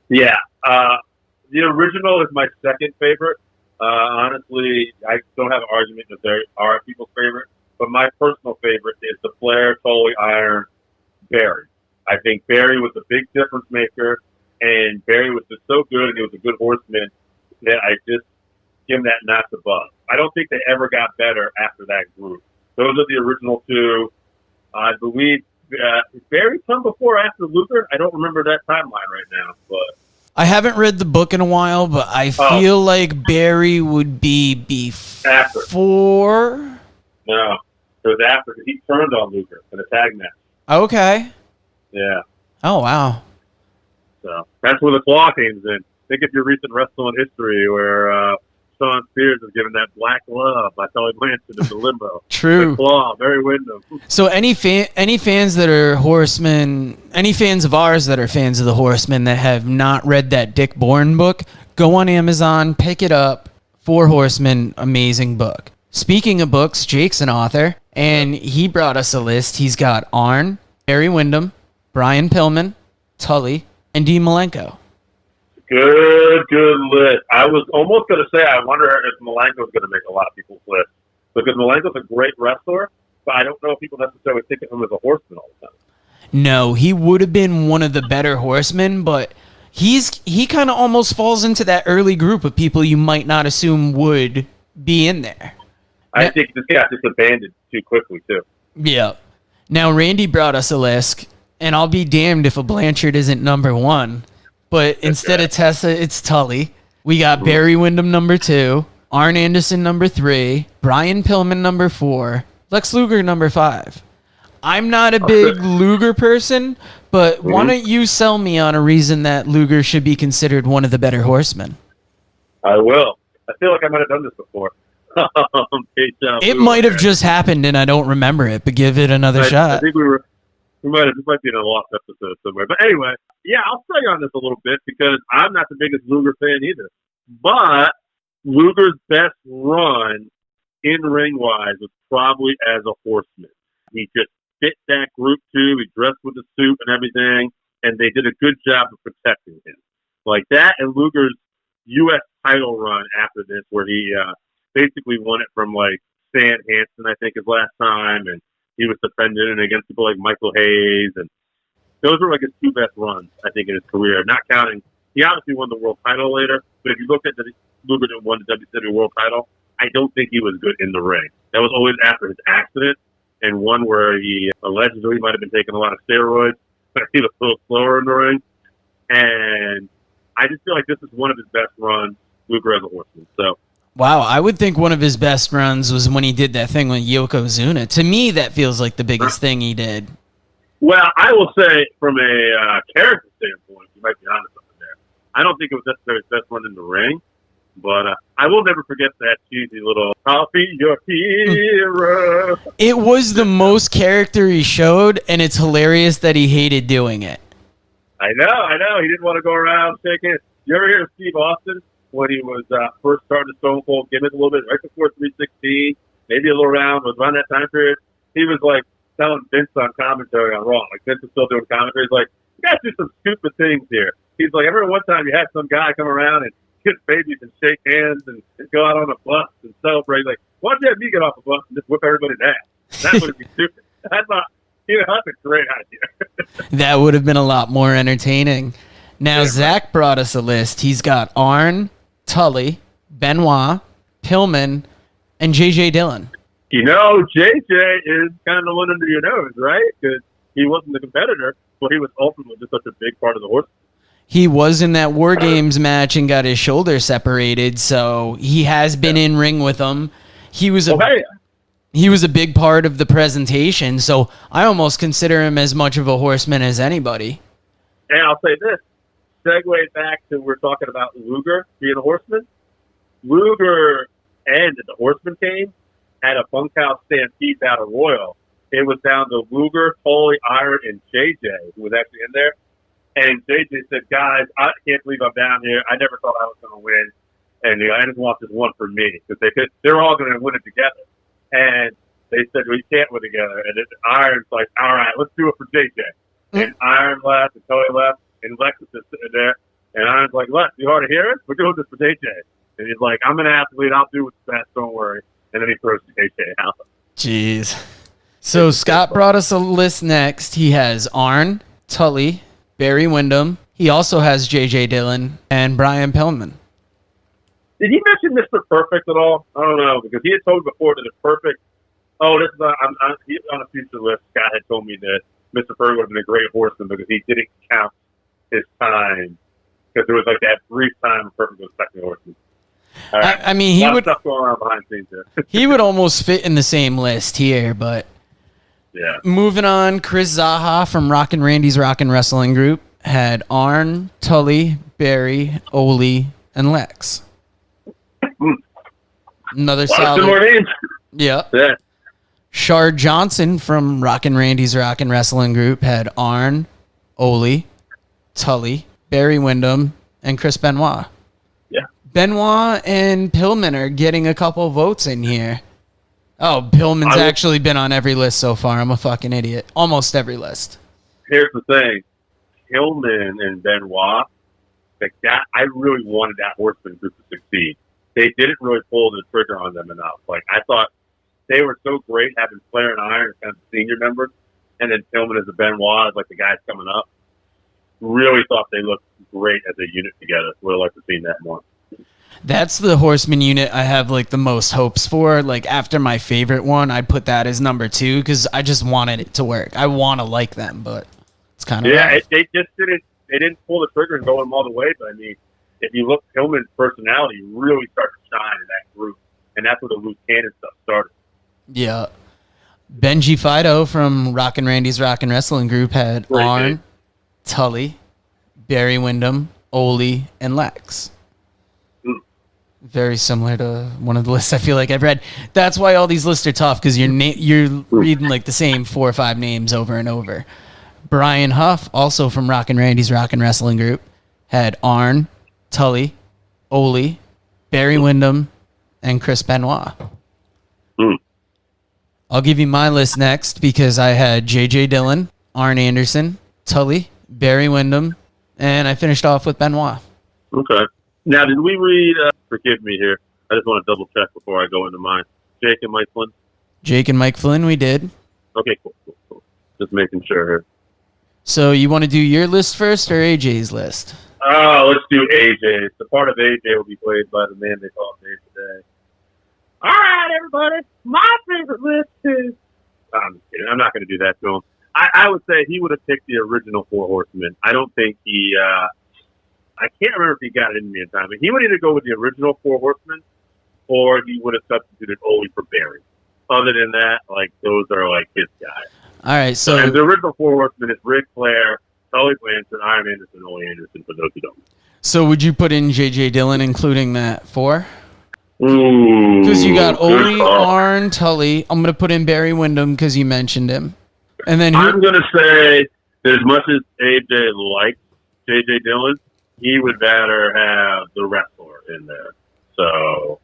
Yeah. The original is my second favorite. Honestly, I don't have an argument that they are people's favorite. but my personal favorite is the Flair Totally Iron Barry. I think Barry was a big difference maker, and Barry was just so good, and he was a good horseman that I just give him that notch above. I don't think they ever got better after that group. Those are the original two. I believe Barry come before or after Luger? I don't remember that timeline right now, but I haven't read the book in a while, but I feel like Barry would be before. No, it was after, because he turned on Luger in a tag match. Okay. Yeah. Oh, wow. So that's where the claw came in. Think of your recent wrestling history where Sean Spears was given that black glove by Tully Blanchard in the limbo. True. The claw, Barry Windham. So any fans that are Horsemen, any fans of ours that are fans of the Horsemen that have not read that Dick Bourne book, go on Amazon, pick it up. Four Horsemen, amazing book. Speaking of books, Jake's an author, and he brought us a list. He's got Arn, Barry Windham, Brian Pillman, Tully, and Dean Malenko. Good list. I was almost going to say I wonder if Malenko's going to make a lot of people's list, because Malenko's a great wrestler, but I don't know if people necessarily think of him as a horseman all the time. No, he would have been one of the better horsemen, but he kind of almost falls into that early group of people you might not assume would be in there. I think this got disbanded too quickly, too. Yeah. Now, Randy brought us a list, and I'll be damned if a Blanchard isn't number one. But instead of Tessa, it's Tully. We got Barry Windham number 2, Arn Anderson number 3, Brian Pillman number 4, Lex Luger number 5. I'm not a big Luger person, but why don't you sell me on a reason that Luger should be considered one of the better horsemen? I will. I feel like I might have done this before. It might have just happened and I don't remember it, but give it another shot. I think we might be in a lost episode somewhere. But anyway, yeah, I'll tell you on this a little bit, because I'm not the biggest Luger fan either. But Luger's best run in ring-wise was probably as a horseman. He just fit that group, too. He dressed with the suit and everything, and they did a good job of protecting him. Like that, and Luger's U.S. title run after this, where he basically won it from, like, Stan Hansen, I think, his last time, and he was defending it against people like Michael Hayes, and those were like his 2 best runs, I think, in his career. Not counting, he obviously won the world title later, but if you look at the Luger that won the WCW world title, I don't think he was good in the ring. That was always after his accident, and one where he allegedly might have been taking a lot of steroids, but he was a little slower in the ring. And I just feel like this is one of his best runs, Luger as a horseman. So. Wow, I would think one of his best runs was when he did that thing with Yokozuna. To me, that feels like the biggest thing he did. Well, I will say, from a character standpoint, you might be honest with me there. I don't think it was necessarily his best run in the ring, but I will never forget that cheesy little "I'll be your hero." It was the most character he showed, and it's hilarious that he hated doing it. I know. He didn't want to go around shaking. You ever hear of Steve Austin? When he was first starting the Stone Cold gimmick a little bit, right before 316, maybe a little around that time period, he was like telling Vince on commentary on Raw. Like Vince was still doing commentary. He's like, you guys do some stupid things here. He's like, I remember one time you had some guy come around and kiss babies and shake hands and go out on a bus and celebrate. Like, why don't you have me get off the bus and just whip everybody's ass? That would be stupid. I thought, that's a great idea. That would have been a lot more entertaining. Now, Zach brought us a list. He's got Arn, Tully, Benoit, Pillman, and J.J. Dillon. JJ is kind of the one under your nose, right? Because he wasn't the competitor, but he was ultimately just such a big part of the horse. He was in that War Games match and got his shoulder separated, so he has been in ring with them. He was a big part of the presentation, so I almost consider him as much of a horseman as anybody. And I'll say this. Segue back to we're talking about Luger being a horseman. Luger and the Horseman came at a bunkhouse stampede battle royal. It was down to Luger, Tully, Iron, and JJ, who was actually in there. And JJ said, guys, I can't believe I'm down here. I never thought I was going to win. And I just want this one for me, because they're all going to win it together. And they said, well, you can't win together. And then Iron's like, all right, let's do it for JJ. And Iron left, and Tully left. And Lex is just sitting there, and I was like, Lex, you hard to hear it? We're doing this for JJ. And he's like, I'm an athlete. I'll do what's best. Don't worry. And then he throws JJ out. Jeez. So Scott brought us a list next. He has Arn, Tully, Barry Windham. He also has J.J. Dillon and Brian Pillman. Did he mention Mr. Perfect at all? I don't know, because he had told me before that it's perfect. Oh, this is he's on a future list. Scott had told me that Mr. Perfect would have been a great horseman because he didn't count his time, because there was like that brief time Perfect was second horseman. Right. I mean, he would stuff going on behind the scenes there. he would almost fit in the same list here, but Yeah. moving on, Chris Zaha from Rockin' Randy's Rockin' Wrestling Group had Arn, Tully, Barry, Ole, and Lex. Another solid. More names. Yeah. Yeah. Shard Johnson from Rockin' Randy's Rockin' Wrestling Group had Arn, Ole, Tully, Barry Windham, and Chris Benoit. Yeah. Benoit and Pillman are getting a couple votes in here. Oh, Pillman's actually been on every list so far. I'm a fucking idiot. Almost every list. Here's the thing. Hillman and Benoit, I really wanted that horseman group to succeed. They didn't really pull the trigger on them enough. Like, I thought they were so great having Flair and Iron as kind of senior members, and then Pillman as a Benoit as like the guys coming up. Really thought they looked great as a unit together. Would have liked to see that more. That's the Horseman unit I have like the most hopes for. Like after my favorite one, I'd put that as number 2 because I just wanted it to work. I want to like them, but it's kind of they just didn't. They didn't pull the trigger and go them all the way. But I mean, if you look, Pillman's personality really started to shine in that group, and that's where the loose cannon stuff started. Yeah. Benji Fido from Rockin' Randy's Rockin' Wrestling Group had Great Arn, name. Tully, Barry Windham, Ole, and Lex. Very similar to one of the lists I feel like I've read. That's why all these lists are tough, because you're reading like the same 4 or 5 names over and over. Brian Huff, also from Rockin' Randy's Rockin' Wrestling Group, had Arn, Tully, Ole, Barry Windham, and Chris Benoit. I'll give you my list next because I had J.J. Dillon, Arn Anderson, Tully, Barry Windham, and I finished off with Benoit. Okay. Now, did we read, forgive me here, I just want to double check before I go into mine, Jake and Mike Flynn? Jake and Mike Flynn, we did. Okay, cool. Just making sure here. So you want to do your list first or AJ's list? Oh, let's do AJ. The part of AJ will be played by the man they call Dave today. All right, everybody. My favorite list is... I'm just kidding. I'm not going to do that to him. I would say he would have picked the original 4 Horsemen. I don't think he... I can't remember if he got it in me in time, but he would either go with the original 4 Horsemen or he would have substituted Ole for Barry. Other than that, like, those are, like, his guys. All right, so... And the original 4 Horsemen is Ric Flair, Tully Blanchard, Iron Anderson, Ole Anderson, for those who don't. So would you put in J.J. Dillon, including that 4? Ooh. Because you got Ole, Arn, Tully. I'm going to put in Barry Windham because you mentioned him. And then I'm going to say that as much as AJ likes J.J. Dillon, he would rather have the wrestler in there. So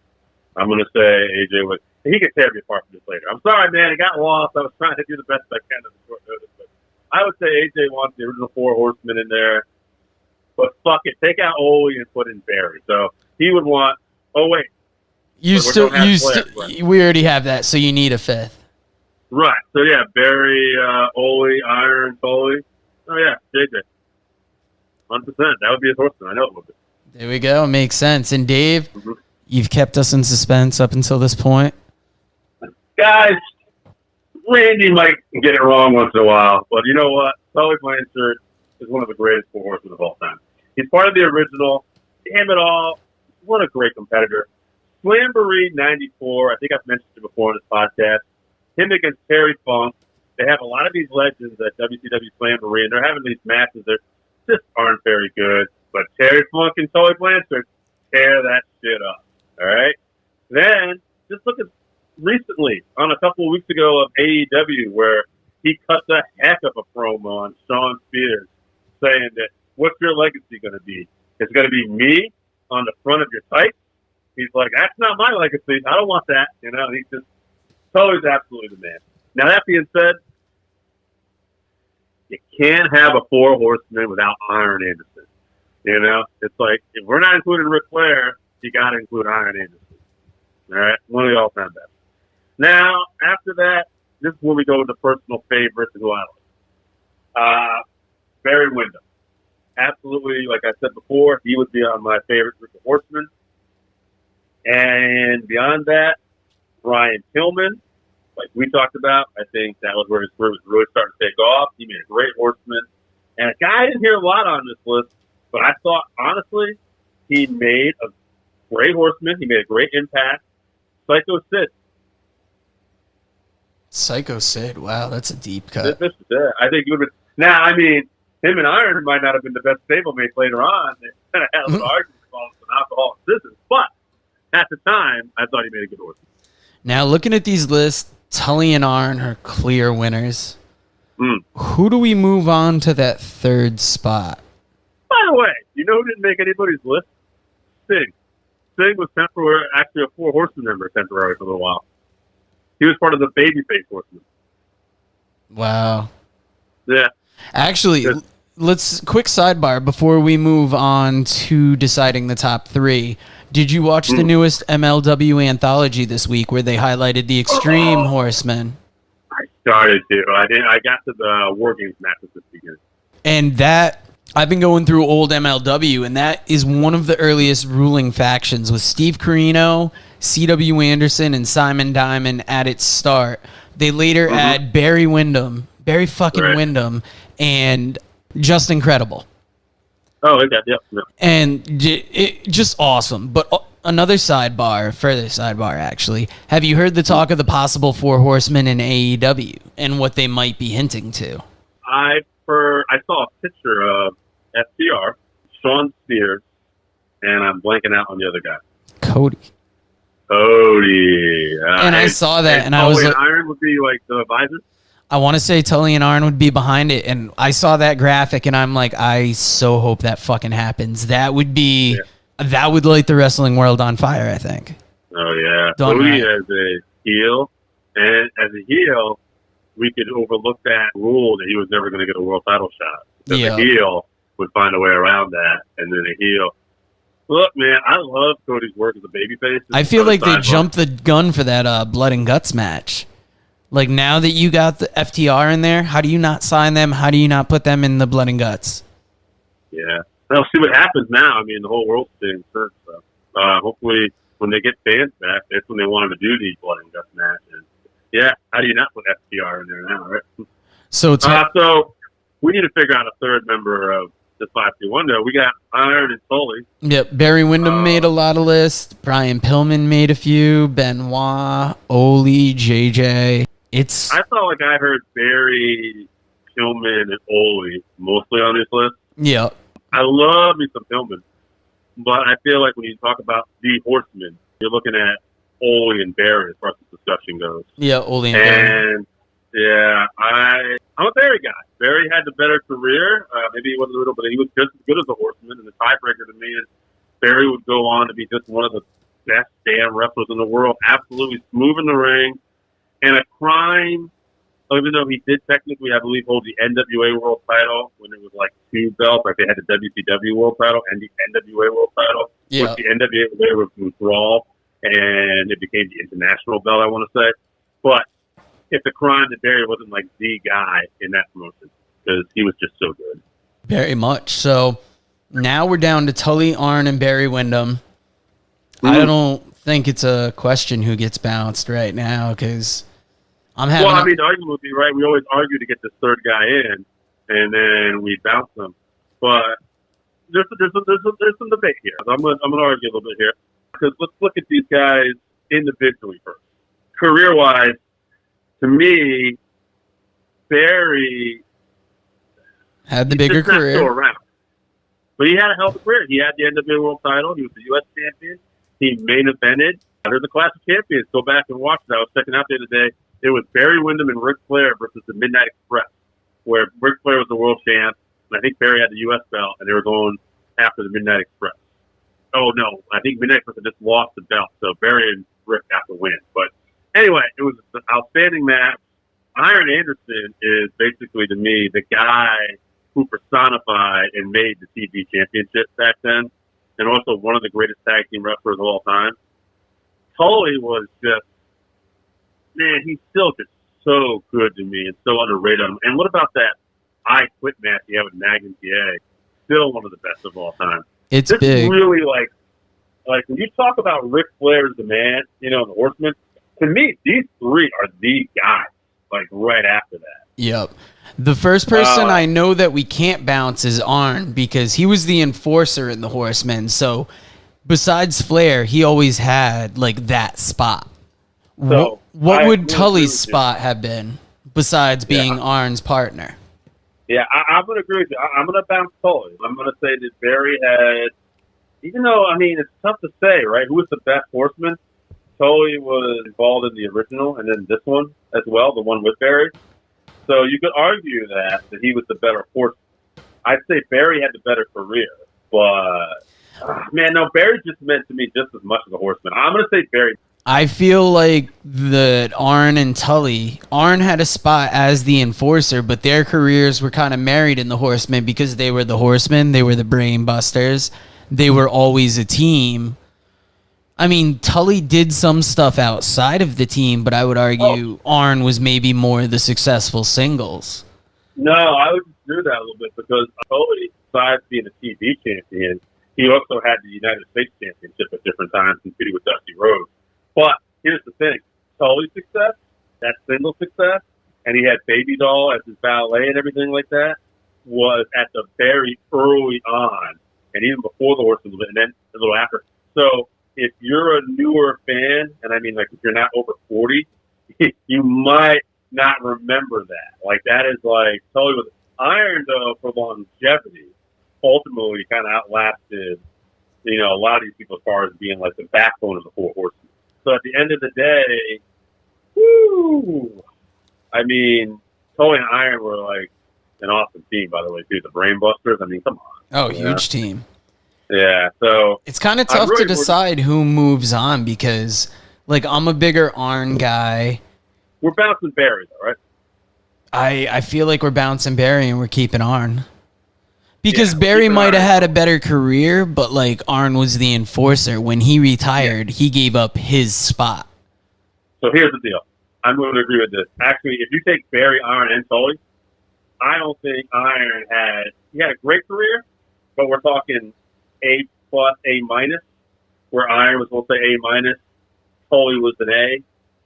I'm going to say AJ would. He can tear me apart from this later. I'm sorry, man. It got lost. I was trying to do the best I can on short notice. But I would say AJ wants the original 4 Horsemen in there. But fuck it. Take out Ole and put in Barry. So he would want. Oh, wait. we already have that, so you need a 5th. Right. So, yeah, Barry, Ole, Iron, Tully. Oh, yeah, JJ. 100%. That would be his horseman. I know it would be. There we go. Makes sense. And Dave, you've kept us in suspense up until this point. Guys, Randy might get it wrong once in a while, but you know what? Tully Blanchard is one of the greatest 4 horsemen of all time. He's part of the original. Damn it all. What a great competitor. Slamboree 94, I think I've mentioned it before on this podcast. Him against Terry Funk. They have a lot of these legends at WCW Slamboree, and they're having these matches that just aren't very good. But Terry Funk and Tully Blanchard tear that shit up. All right? Then, just look at recently, on a couple of weeks ago of AEW, where he cut the heck of a promo on Shawn Spears, saying that, what's your legacy going to be? It's going to be me on the front of your tights? He's like, that's not my legacy. I don't want that. You know, he's just, Tully's absolutely the man. Now, that being said, you can't have a 4 Horsemen without Iron Anderson. You know, it's like, if we're not including Ric Flair, you got to include Iron Anderson. All right? One of the all-time best. Now, after that, this is when we go with the personal favorites and who I like. Barry Windham. Absolutely, like I said before, he would be on my favorite group of horsemen. And beyond that, Brian Pillman, like we talked about, I think that was where his career was really starting to take off. He made a great horseman. And a guy I didn't hear a lot on this list, but I thought, honestly, he made a great horseman. He made a great impact. Psycho Sid. Psycho Sid. Wow, that's a deep cut. This is it. I think he would have been. Now, I mean, him and Iron might not have been the best stablemates later on. They kind of had some arguments about some alcohol and scissors, but at the time, I thought he made a good horseman. Now, looking at these lists, Tully and Arn are clear winners. Who do we move on to that third spot? By the way, you know who didn't make anybody's list? Sting. Sting was actually a four horseman member temporarily for a little while. He was part of the babyface horseman. Wow. Yeah. Actually, let's quick sidebar before we move on to deciding the top three. Did you watch the newest MLW anthology this week where they highlighted the Extreme Horsemen? I started to. I got to the War Games matches this weekend. And that, I've been going through old MLW, and that is one of the earliest ruling factions with Steve Corino, C.W. Anderson, and Simon Diamond at its start. They later add Barry Windham, Windham, and Just Incredible. Oh, okay, yep. And it just awesome. But further sidebar actually. Have you heard the talk of the possible four horsemen in AEW and what they might be hinting to? I saw a picture of FTR, Sean Spears, and I'm blanking out on the other guy. Cody. And I saw that, and I was like, Iron would be like the advisor. I want to say Tully and Arn would be behind it, and I saw that graphic, and I'm like, I so hope that fucking happens. That would be, that would light the wrestling world on fire, I think. Oh, yeah. Cody as a heel, and as a heel, we could overlook that rule that he was never going to get a world title shot. So the heel would find a way around that, and then a heel. Look, man, I love Cody's work as a babyface. I feel like they jumped the gun for that Blood and Guts match. Like, now that you got the FTR in there, how do you not sign them? How do you not put them in the Blood and Guts? Yeah. Well, see what happens now. I mean, the whole world's staying hurt. So, hopefully, when they get fans back, that's when they want them to do the Blood and Guts match. And, yeah, how do you not put FTR in there now, right? So we need to figure out a third member of the 5-2-1. Though we got Iron and Tully. Yep, Barry Windham made a lot of lists. Brian Pillman made a few. Benoit, Ole, JJ. I felt like I heard Barry, Pillman, and Ole mostly on this list. Yeah. I love me some Pillman, but I feel like when you talk about the Horsemen, you're looking at Ole and Barry as far as the discussion goes. Yeah, Ole and Barry. And yeah, I'm a Barry guy. Barry had the better career. Maybe he wasn't a little, but he was just as good as a Horseman. And the tiebreaker to me is Barry would go on to be just one of the best damn wrestlers in the world. Absolutely smooth in the ring. And a crime, even though he did technically, I believe, hold the NWA World title when it was like two belts, like they had the WCW World title and the NWA World title. Yeah. Which the NWA was withdrawal, and it became the international belt, I want to say. But it's a crime that Barry wasn't like the guy in that promotion because he was just so good. Very much. So now we're down to Tully, Arn, and Barry Windham. I don't think it's a question who gets bounced right now because I'm having. Well, I mean, the argument would be right. We always argue to get this third guy in, and then we bounce them. But there's some debate here. I'm gonna argue a little bit here because let's look at these guys individually first. Career wise, to me, Barry had the bigger career. Still around. But he had a hell of a career. He had the NWA World title. He was the U.S. champion. He main evented. There's a Clash of Champions. Go back and watch it. I was checking out the other day. It was Barry Windham and Ric Flair versus the Midnight Express, where Ric Flair was the world champ, and I think Barry had the U.S. belt, and they were going after the Midnight Express. Oh, no. I think Midnight Express had just lost the belt, so Barry and Rick got the win. But anyway, it was an outstanding match. Iron Anderson is basically, to me, the guy who personified and made the TV championship back then, and also one of the greatest tag team wrestlers of all time. Tully was just man, he's still just so good to me and so underrated. And what about that I Quit match he had with Magnum TA? Still one of the best of all time. It's this big. Really, like when you talk about Ric Flair as the man, the Horseman, to me, these three are the guys, like right after that. Yep. The first person I know that we can't bounce is Arn, because he was the enforcer in the Horsemen. So besides Flair, he always had like that spot. So what would Tully's spot have been besides being Arn's partner? Yeah, I'm going to agree with you. I'm going to bounce Tully. I'm going to say that Barry had, even though, I mean, it's tough to say, right? Who was the best Horseman? Tully was involved in the original, and then this one as well, the one with Barry. So you could argue that he was the better Horseman. I'd say Barry had the better career, but man, no, Barry just meant to me just as much as a Horseman. I'm going to say Barry. I feel like the Arn and Tully, Arn had a spot as the enforcer, but their careers were kind of married in the Horsemen because they were the Horsemen, they were the Brain Busters, they were always a team. I mean, Tully did some stuff outside of the team, but I would argue Arn was maybe more the successful singles. No, I would disagree with that a little bit because Tully, besides being a TV champion, he also had the United States Championship at different times, competing with Dusty Rhodes. But here's the thing. Tully's success, that single success, and he had Baby Doll as his ballet and everything like that, was at the very early on, and even before the Horseman, and then a little after. So if you're a newer fan, and I mean, like, if you're not over 40, you might not remember that. Like, that is like, Tully was Iron, though, for longevity, ultimately kind of outlasted, a lot of these people as far as being, like, the backbone of the Four Horsemen. So at the end of the day, I mean, Tully and Iron were like an awesome team, by the way, too. The Brain Busters. I mean, come on. Oh, huge team. Yeah, so it's kind of tough to decide who moves on because, like, I'm a bigger Arn guy. We're bouncing Barry, though, right? I feel like we're bouncing Barry and we're keeping Arn. Because Barry might have had a better career, but, like, Arn was the enforcer. When he retired, he gave up his spot. So here's the deal. I'm going to agree with this. Actually, if you take Barry, Iron, and Tully, I don't think Iron he had a great career, but we're talking A+, A-, where Iron was, we'll say, A-, Tully was an A,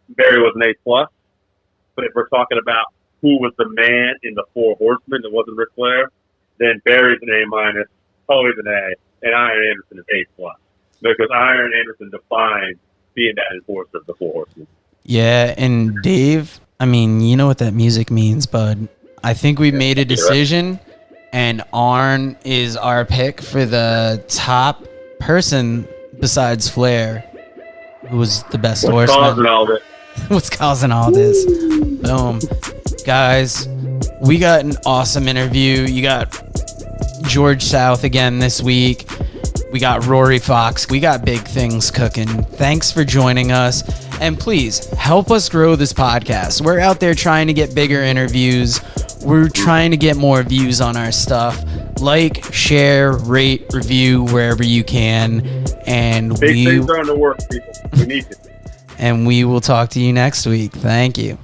Barry was an A+. But if we're talking about who was the man in the Four Horsemen that wasn't Ric Flair, then Barry's an A-, Tully's an A, and Iron Anderson is A+. Because Iron Anderson defined being that enforcer of the Four Horsemen. Yeah, and Dave, I mean, you know what that music means, bud. I think we've made a decision, and Arn is our pick for the top person besides Flair, who was the best horseman. What's causing all this? What's causing all this? Boom. Guys, we got an awesome interview. You got George South again this week. We got Rory Fox. We got big things cooking. Thanks for joining us. And please help us grow this podcast. We're out there trying to get bigger interviews. We're trying to get more views on our stuff. Like, share, rate, review wherever you can. And big things are in the works, people. We need you. And we will talk to you next week. Thank you.